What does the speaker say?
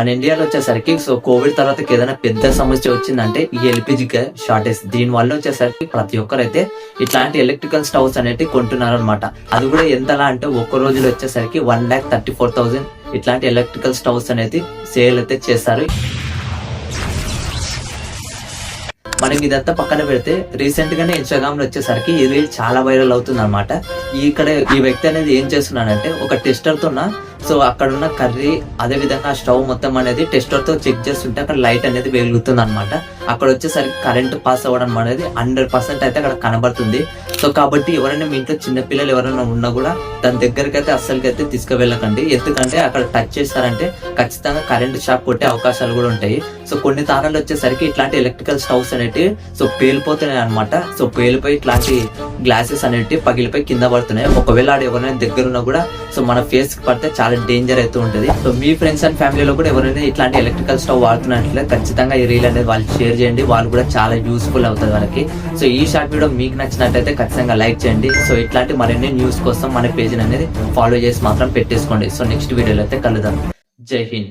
మన ఇండియాలో వచ్చేసరికి సో కోవిడ్ తర్వాత ఏదైనా పెద్ద సమస్య వచ్చిందంటే ఈ ఎల్పిజి షార్టేజ్. దీని వల్ల వచ్చేసరికి ప్రతి ఒక్కరైతే ఇట్లాంటి ఎలక్ట్రికల్ స్టవ్స్ అనేవి కొంటున్నారు అనమాట. అది కూడా ఎంతలా అంటే ఒక్క రోజులో వచ్చేసరికి 1,34,000 ఇట్లాంటి ఎలక్ట్రికల్ స్టవ్స్ అనేది సేల్ అయితే చేస్తారు. మనకి ఇదంతా పక్కన పెడితే రీసెంట్ గానే ఇన్స్టాగ్రామ్ లో వచ్చేసరికి ఈ రీల్ చాలా వైరల్ అవుతుంది అనమాట. ఇక్కడ ఈ వ్యక్తి అనేది ఏం చేస్తున్నాడంటే ఒక టెస్టర్ తో సో అక్కడ ఉన్న కర్రీ అదే విధంగా స్టవ్ మొత్తం అనేది టెస్టర్ తో చెక్ చేస్తుంటే అక్కడ లైట్ అనేది వెలుగుతుంది అనమాట. అక్కడ వచ్చేసరికి కరెంట్ పాస్ అవ్వడం అనేది 100% అయితే అక్కడ కనబడుతుంది. సో కాబట్టి ఎవరైనా మీ ఇంట్లో చిన్నపిల్లలు ఎవరైనా ఉన్నా కూడా దాని దగ్గరికి అయితే అస్సలకైతే తీసుకువెళ్ళకండి. ఎందుకంటే అక్కడ టచ్ చేస్తారంటే ఖచ్చితంగా కరెంట్ షాక్ కొట్టే అవకాశాలు కూడా ఉంటాయి. సో కొన్ని తారాలు వచ్చేసరికి ఇట్లాంటి ఎలక్ట్రికల్ స్టవ్స్ అనేవి సో పేలిపోతున్నాయి అనమాట. సో పేలిపోయి ఇట్లాంటి గ్లాసెస్ అనేవి పగిలిపోయి కింద పడుతున్నాయి. ఒకవేళ ఆడ ఎవరైనా దగ్గర ఉన్నా కూడా సో మన ఫేస్ కి పడితే చాలా డేంజర్ అయితే ఉంటుంది. సో మీ ఫ్రెండ్స్ అండ్ ఫ్యామిలీలో కూడా ఎవరైనా ఇట్లాంటి ఎలక్ట్రికల్ స్టవ్ వాడుతున్నట్లే ఖచ్చితంగా ఈ రీల్ అనేది వాళ్ళు షేర్ చేయండి. వాళ్ళు కూడా చాలా యూస్ఫుల్ అవుతుంది వాళ్ళకి. సో ఈ షార్ట్ వీడియో మీకు నచ్చినట్టయితే ఖచ్చితంగా లైక్ చేయండి. సో ఇట్లాంటి మరిన్ని న్యూస్ కోసం మన పేజ్ అనేది ఫాలో చేసి మాత్రం పెట్టేసుకోండి. సో నెక్స్ట్ వీడియోలో అయితే కలుద్దాం. జై హింద్.